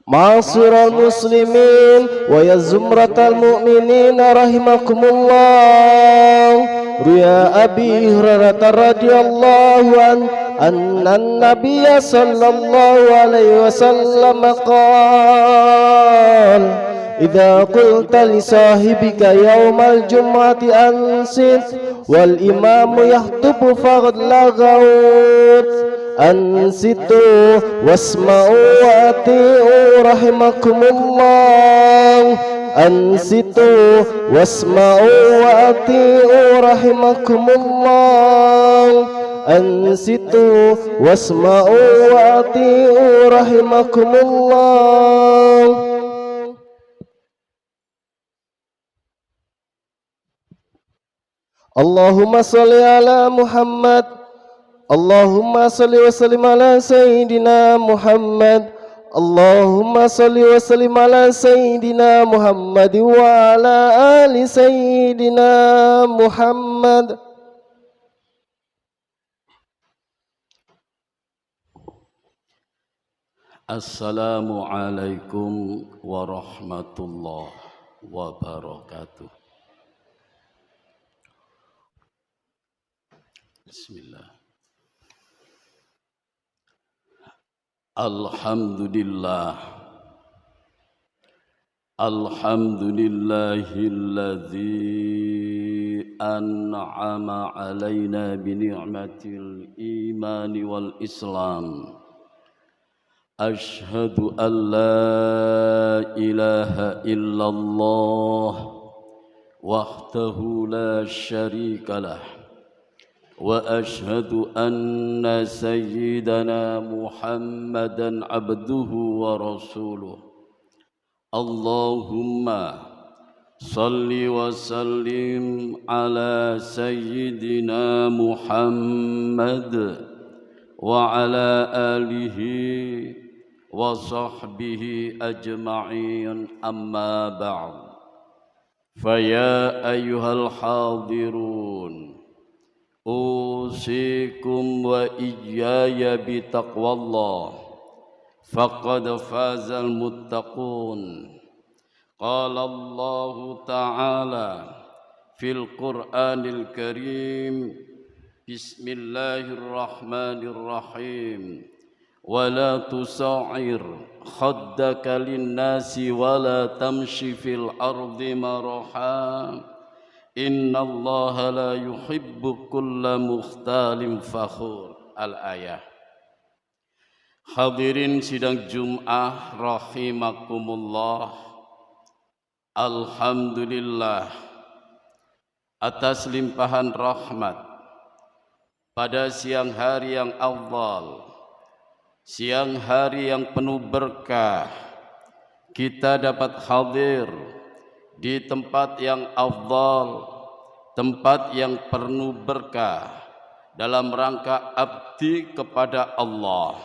معاشر المسلمين ويا زمرة المؤمنين رحمكم الله. روي أبي هريرة رضي الله عنه أن النبي صلى الله عليه وسلم قال: إذا قلت لصاحبك يوم الجمعة أنصت والإمام يخطب فقد لغوت. أنصتوا واسمعوا وأطيعوا رحمكم الله. أنصتوا واسمعوا وأطيعوا رحمكم الله. أنصتوا واسمعوا وأطيعوا رحمكم الله. اللهم صل على محمد. اللهم صل وسلم على سيدنا محمد. اللهم صل وسلم على سيدنا محمد وعلى آل سيدنا محمد. Assalamualaikum warahmatullahi wabarakatuh. Bismillah. Alhamdulillah. Alhamdulillahilladzi an'ama alaina bi ni'matil imani wal islam. Ashhadu an la ilaha illallah wahdahu la syarika lah. وأشهد أن سيدنا محمدًا عبده ورسوله. اللهم صل وسلم على سيدنا محمد وعلى آله وصحبه أجمعين. أما بعد، فيا أيها الحاضرون، أوصيكم وإياي بتقوى الله، فقد فاز المتقون. قال الله تعالى في القرآن الكريم: بسم الله الرحمن الرحيم. ولا تصعر خدك للناس ولا تمشي في الأرض مرحا Inna Allah la yuhibbu kulla mukhtalin fakhur. Al-ayah. Hadirin sidang Jum'ah rahimakumullah. Alhamdulillah atas limpahan rahmat pada siang hari yang afdal, siang hari yang penuh berkah, kita dapat hadir di tempat yang afdal, tempat yang penuh berkah dalam rangka abdi kepada Allah.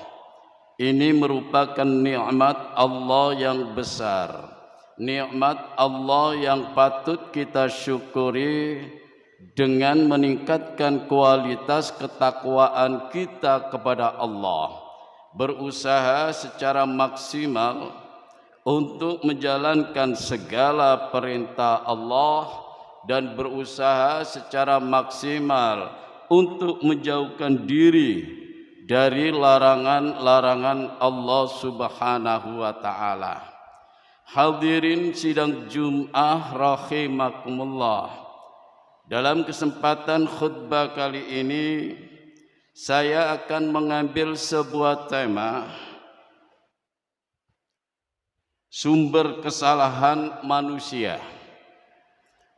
Ini merupakan nikmat Allah yang besar, nikmat Allah yang patut kita syukuri dengan meningkatkan kualitas ketakwaan kita kepada Allah, berusaha secara maksimal untuk menjalankan segala perintah Allah dan berusaha secara maksimal untuk menjauhkan diri dari larangan-larangan Allah Subhanahu wa taala. Hadirin sidang Jum'ah rahimakumullah. Dalam kesempatan khutbah kali ini saya akan mengambil sebuah tema: sumber kesalahan manusia.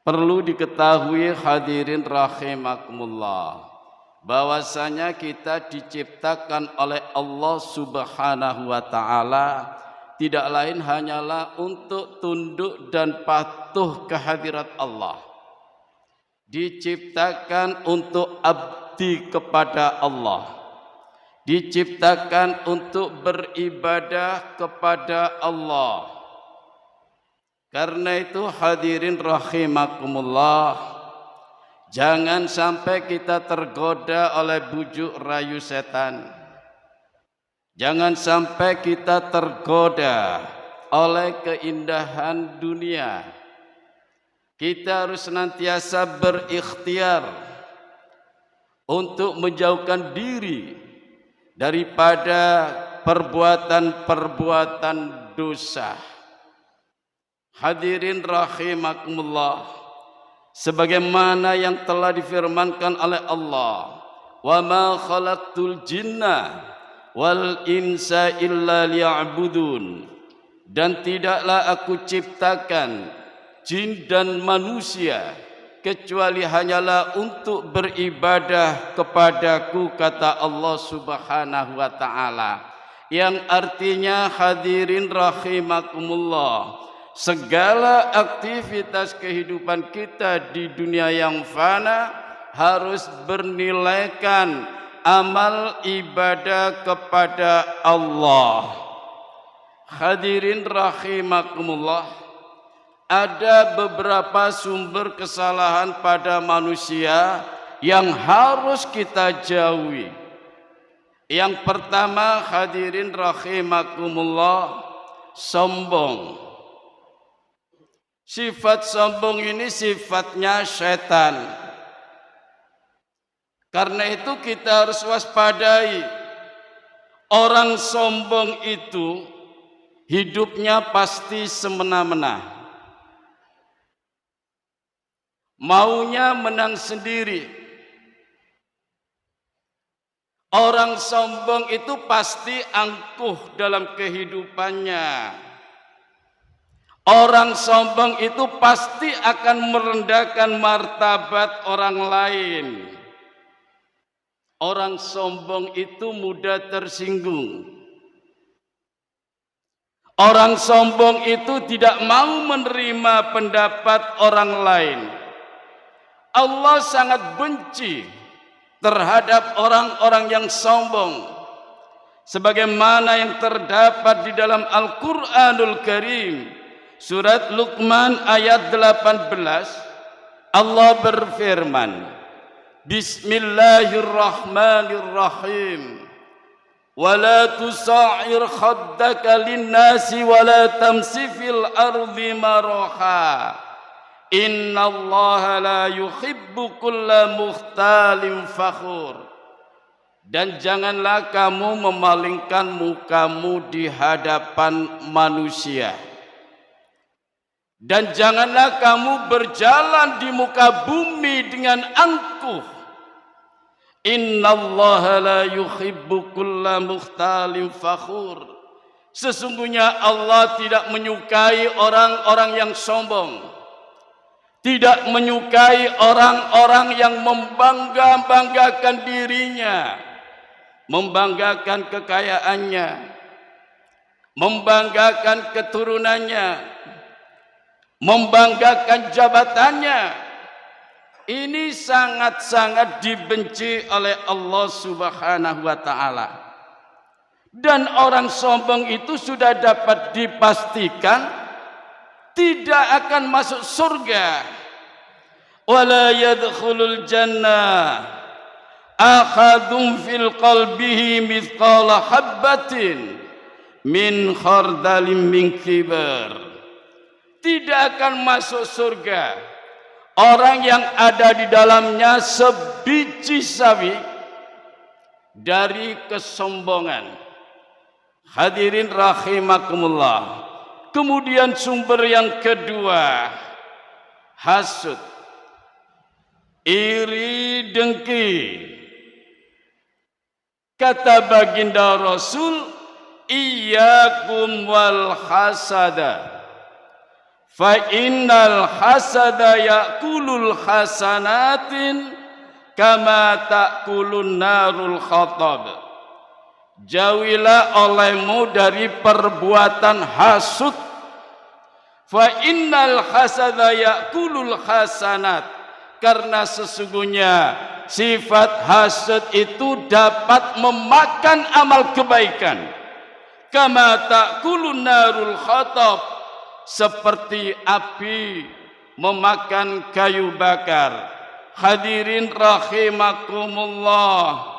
Perlu diketahui hadirin rahimakumullah, bahwasanya kita diciptakan oleh Allah Subhanahu wa taala tidak lain hanyalah untuk tunduk dan patuh kehadirat Allah. Diciptakan untuk abdi kepada Allah, diciptakan untuk beribadah kepada Allah. Karena itu hadirin rahimakumullah, jangan sampai kita tergoda oleh bujuk rayu setan. Jangan sampai kita tergoda oleh keindahan dunia. Kita harus senantiasa berikhtiar untuk menjauhkan diri daripada perbuatan-perbuatan dosa. Hadirin rahimakumullah, sebagaimana yang telah difirmankan oleh Allah, wa ma khalaqtul jinna wal insa illa liya'budun, dan tidaklah aku ciptakan jin dan manusia kecuali hanyalah untuk beribadah kepadaku, kata Allah Subhanahu wa ta'ala. Yang artinya, hadirin rahimakumullah, segala aktivitas kehidupan kita di dunia yang fana harus bernilaikan amal ibadah kepada Allah. Hadirin rahimakumullah, ada beberapa sumber kesalahan pada manusia yang harus kita jauhi. Yang pertama, hadirin rahimakumullah, sombong. Sifat sombong ini sifatnya setan. Karena itu kita harus waspadai. Orang sombong itu hidupnya pasti semena-mena. Maunya menang sendiri. Orang sombong itu pasti angkuh dalam kehidupannya. Orang sombong itu pasti akan merendahkan martabat orang lain. Orang sombong itu mudah tersinggung. Orang sombong itu tidak mau menerima pendapat orang lain. Allah sangat benci terhadap orang-orang yang sombong, sebagaimana yang terdapat di dalam Al-Qur'anul Karim, surat Luqman ayat 18. Allah berfirman, Bismillahirrahmanirrahim, wala tusa'ir khaddaka linnasi wala tamsi fil ardi maraha, innallaha la yuhibbu kulla mukhtalin fakhur. Dan janganlah kamu memalingkan mukamu di hadapan manusia, dan janganlah kamu berjalan di muka bumi dengan angkuh. Innallaha la yuhibbu kulla mukhtalin fakhur. Sesungguhnya Allah tidak menyukai orang-orang yang sombong, tidak menyukai orang-orang yang membangga-banggakan dirinya, membanggakan kekayaannya, membanggakan keturunannya, membanggakan jabatannya. Ini sangat-sangat dibenci oleh Allah Subhanahu wa ta'ala. Dan orang sombong itu sudah dapat dipastikan tidak akan masuk surga. Wala yadkhulul jannah akhadun fil qalbihi mithqala habbatin min khardalin min kibar. Tidak akan masuk surga orang yang ada di dalamnya sebiji sawi dari kesombongan. Hadirin rahimakumullah. Kemudian sumber yang kedua, hasud, iri dengki. Kata baginda Rasul, iyyakum wal hasada, fa innal hasada ya'kulul hasanatin kama ta'kulun narul khatab. Jauhilah olehmu dari perbuatan hasud. Fa innal hasada ya'kulul hasanat, karena sesungguhnya sifat hasud itu dapat memakan amal kebaikan. Kama ta'kulun narul khatab, seperti api memakan kayu bakar. Hadirin rahimakumullah,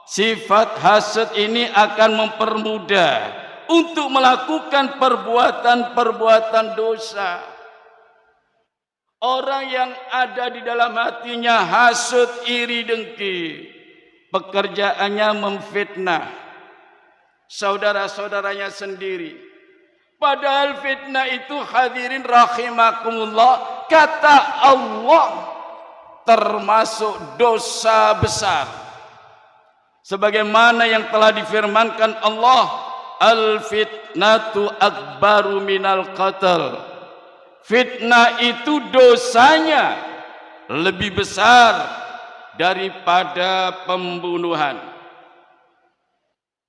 sifat hasad ini akan mempermudah untuk melakukan perbuatan-perbuatan dosa. Orang yang ada di dalam hatinya hasad, iri, dengki, pekerjaannya memfitnah saudara-saudaranya sendiri. Padahal fitnah itu, hadirin rahimakumullah, kata Allah, termasuk dosa besar. Sebagaimana yang telah difirmankan Allah, al-fitnatu akbaru minal qatl. Fitnah itu dosanya lebih besar daripada pembunuhan.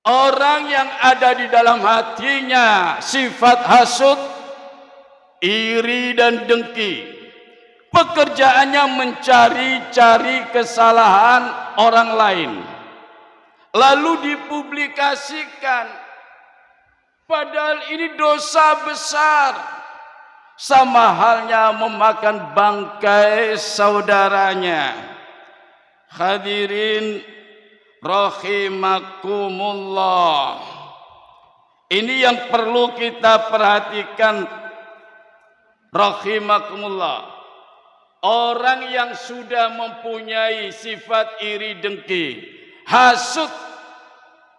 Orang yang ada di dalam hatinya sifat hasud, iri dan dengki, pekerjaannya mencari-cari kesalahan orang lain, lalu dipublikasikan, padahal ini dosa besar, sama halnya memakan bangkai saudaranya. Hadirin rahimakumullah, ini yang perlu kita perhatikan. Rahimakumullah, orang yang sudah mempunyai sifat iri dengki, hasud,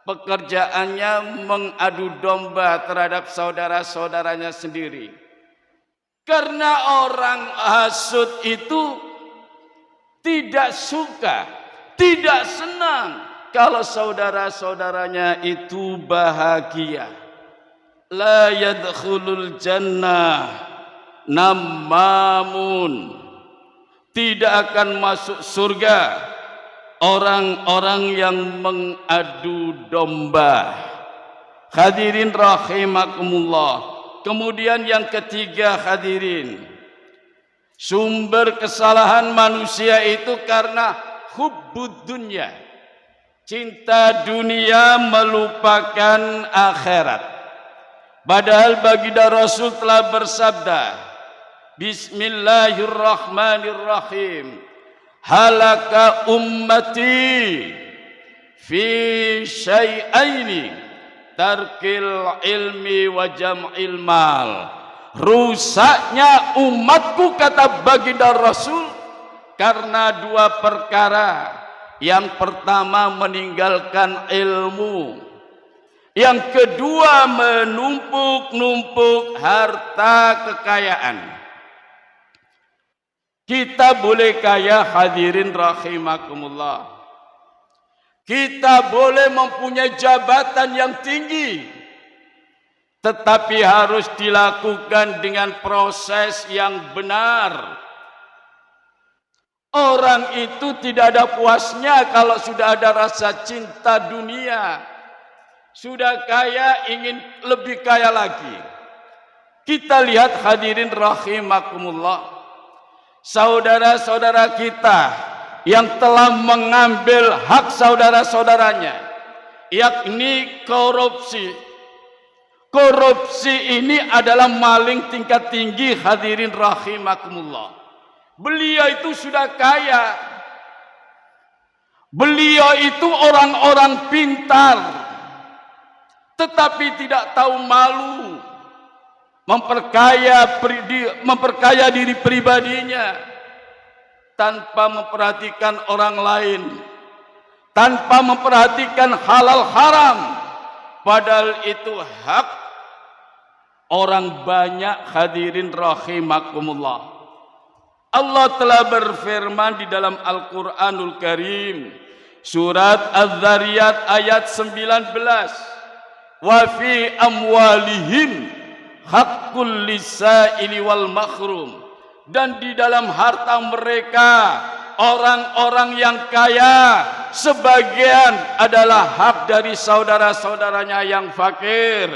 pekerjaannya mengadu domba terhadap saudara-saudaranya sendiri. Karena orang hasud itu tidak suka, tidak senang kalau saudara-saudaranya itu bahagia. La yadkhulul jannah namamun, tidak akan masuk surga orang-orang yang mengadu domba. Hadirin rahimakumullah. Kemudian yang ketiga, hadirin, sumber kesalahan manusia itu karena hubbud dunya, cinta dunia melupakan akhirat. Padahal baginda Rasul telah bersabda, Bismillahirrahmanirrahim, halaka ummati fi syai'aini, tarkil ilmi wa jam'il mal. Rusaknya umatku, kata baginda Rasul, karena dua perkara. Yang pertama meninggalkan ilmu, yang kedua menumpuk-numpuk harta kekayaan. Kita boleh kaya, hadirin rahimakumullah, kita boleh mempunyai jabatan yang tinggi, tetapi harus dilakukan dengan proses yang benar. Orang itu tidak ada puasnya kalau sudah ada rasa cinta dunia. Sudah kaya, ingin lebih kaya lagi. Kita lihat, hadirin rahimakumullah, saudara-saudara kita yang telah mengambil hak saudara-saudaranya, yakni korupsi. Korupsi ini adalah maling tingkat tinggi, hadirin rahimakumullah. Beliau itu sudah kaya, beliau itu orang-orang pintar, tetapi tidak tahu malu, memperkaya diri pribadinya tanpa memperhatikan orang lain, tanpa memperhatikan halal haram, padahal itu hak orang banyak, hadirin rahimakumullah. Allah telah berfirman di dalam Al-Quranul Karim, surat Az-Zariyat ayat 19, wa fi amwalihim haqqul lisaili wal mahrum, dan di dalam harta mereka, orang-orang yang kaya, sebagian adalah hak dari saudara-saudaranya yang fakir,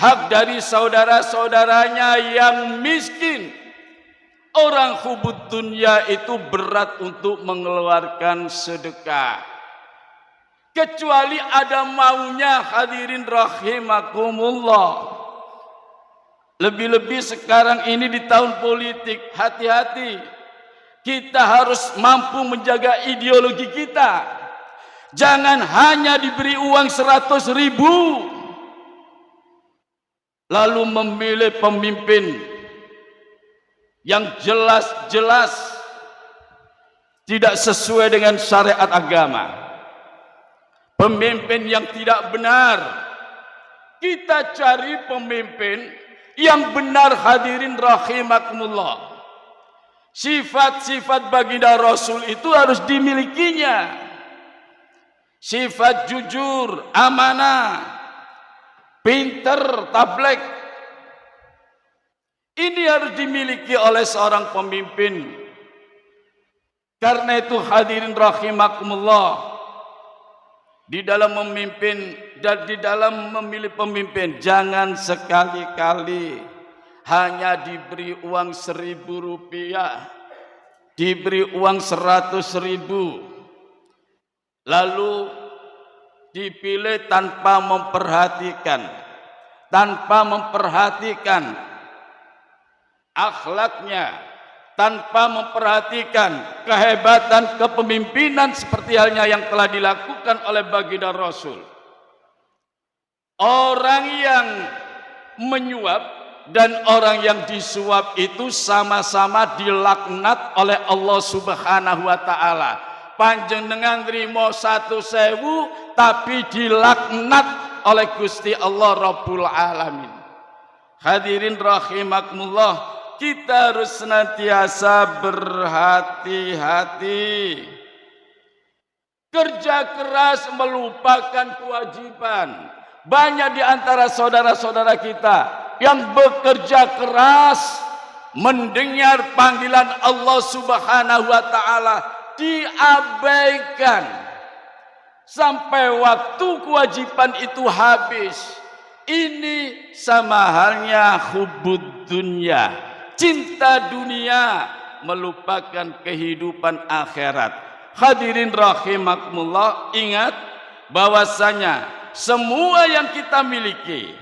hak dari saudara-saudaranya yang miskin. Orang hubud dunia itu berat untuk mengeluarkan sedekah, kecuali ada maunya, hadirin rahimakumullah. Lebih-lebih sekarang ini di tahun politik, hati-hati. Kita harus mampu menjaga ideologi kita. Jangan hanya diberi uang 100.000 lalu memilih pemimpin yang jelas-jelas tidak sesuai dengan syariat agama, pemimpin yang tidak benar. Kita cari pemimpin yang benar, hadirin rahimakumullah. Sifat-sifat baginda Rasul itu harus dimilikinya. Sifat jujur, amanah, pinter, tablek. Ini harus dimiliki oleh seorang pemimpin. Karena itu hadirin rahimakumullah, di dalam memimpin dan di dalam memilih pemimpin, jangan sekali-kali hanya diberi uang 1.000 rupiah, diberi uang 100.000, lalu dipilih tanpa memperhatikan akhlaknya, tanpa memperhatikan kehebatan kepemimpinan seperti halnya yang telah dilakukan oleh baginda Rasul. Orang yang menyuap dan orang yang disuap itu sama-sama dilaknat oleh Allah Subhanahu wa taala. Panjenengan nrimo 1.000 tapi dilaknat oleh Gusti Allah Rabbul Alamin. Hadirin rahimakumullah, kita harus senantiasa berhati-hati. Kerja keras melupakan kewajiban. Banyak di antara saudara-saudara kita yang bekerja keras mendengar panggilan Allah Subhanahu wa taala diabaikan sampai waktu kewajiban itu habis. Ini sama halnya hubbud dunya, cinta dunia, melupakan kehidupan akhirat. Hadirin rahimakumullah, ingat bahwasanya semua yang kita miliki,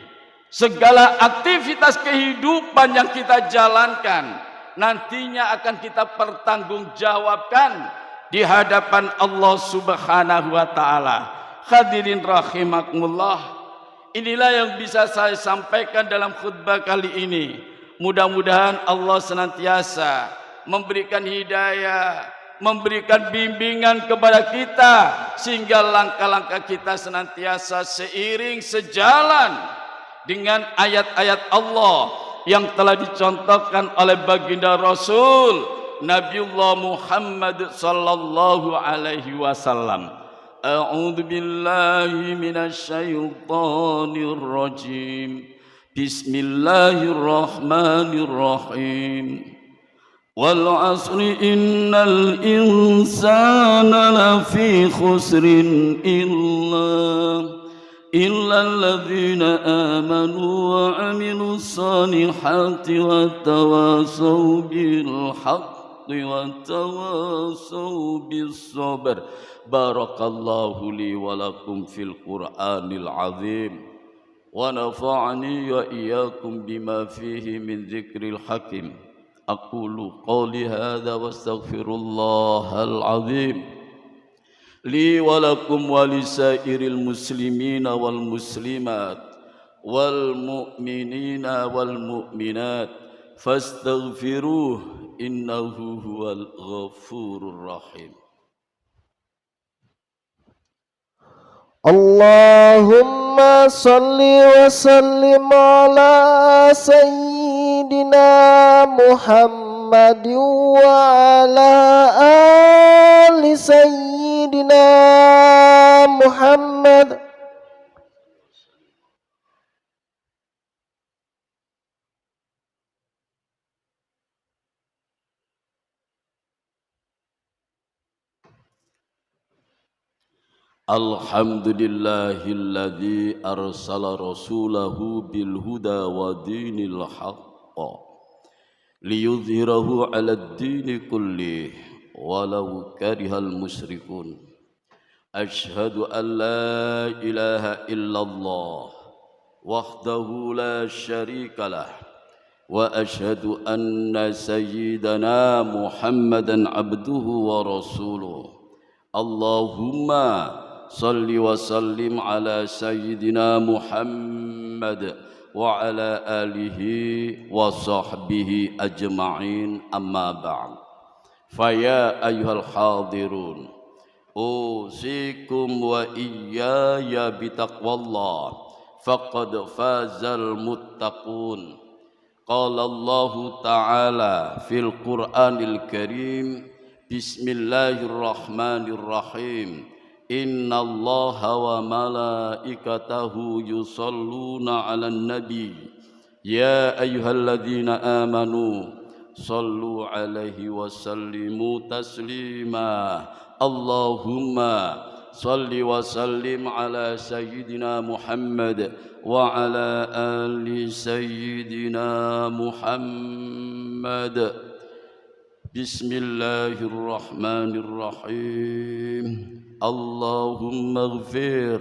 segala aktivitas kehidupan yang kita jalankan, nantinya akan kita pertanggungjawabkan di hadapan Allah Subhanahu wa taala. Hadirin rahimakumullah, inilah yang bisa saya sampaikan dalam khutbah kali ini. Mudah-mudahan Allah senantiasa memberikan hidayah, memberikan bimbingan kepada kita sehingga langkah-langkah kita senantiasa seiring sejalan dengan ayat-ayat Allah yang telah dicontohkan oleh baginda Rasul Nabiullah Muhammad sallallahu alaihi wasallam. A'udzu billahi minasyaitonir rajim. Bismillahirrahmanirrahim. Wal 'asri innal insana lafi khusrin illa alladhina amanu wa 'amilus salihati wa tawasaw bil haqqi wa tawasaw bis sabr. Barakallahu li wa lakum fil Qur'anil 'azim wa nafa'ani wa iyyakum bima fihi min dzikril hakim. Aqulu qawli hadza wa astaghfirullahal 'azim li wa lakum wa lisairil muslimina wal muslimat wal mu'minina wal mu'minat fastaghfiruh innahu huwal ghafurur rahim. Allahumma salli wa sallim ala sayyidina Muhammad wa ala ali sayyidina Muhammad. Alhamdulillahilladzi arsala rasulahu bil huda wa dinil haqq liyudhhirahu 'alad dini kullih walau karihal musyrikun. Asyhadu an la ilaha illallah wahdahu la syarikalah wa asyhadu anna sayyidana Muhammadan abduhu wa rasuluh. Allahumma صل وسلم على سيدنا محمد وعلى آله وصحبه أجمعين أما بعد فيا أيها الحاضرون أوصيكم وإياي بتقوى الله فقد فاز المتقون قال الله تعالى في القرآن الكريم بسم الله الرحمن الرحيم إن الله وملائكته يصلون على النبي يا أيها الذين آمنوا صلوا عليه وسلموا تسليما اللهم صل وسلم على سيدنا محمد وعلى آل سيدنا محمد بسم الله الرحمن الرحيم اللهم اغفر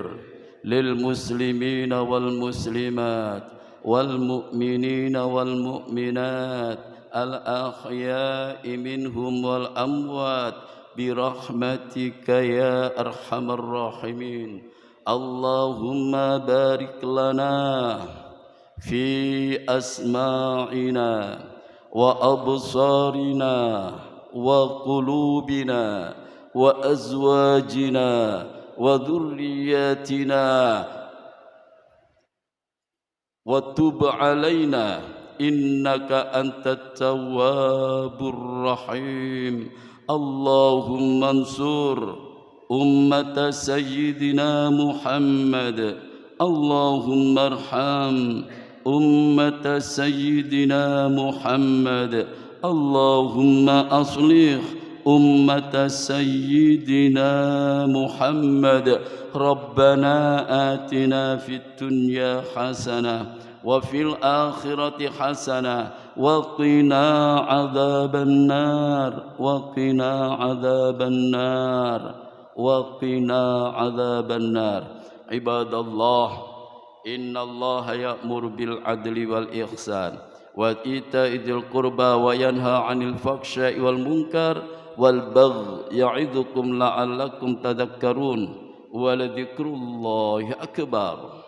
للمسلمين والمسلمات والمؤمنين والمؤمنات الأحياء منهم والأموات برحمتك يا أرحم الراحمين اللهم بارك لنا في أسماعنا وأبصارنا وقلوبنا وأزواجنا وذرياتنا وتب علينا إنك أنت التواب الرحيم اللهم انصر أمة سيدنا محمد اللهم ارحم أمة سيدنا محمد اللهم أصلح أمة سيدنا محمد ربنا آتنا في الدنيا حسنة وفي الآخرة حسنة وقنا عذاب النار وقنا عذاب النار وقنا عذاب النار عباد الله إن الله يأمر بالعدل والإحسان وإيتاء ذي القربى وينهى عن الفحشاء والمنكر والبغي يعظكم لعلكم تذكرون ولذكر الله أكبر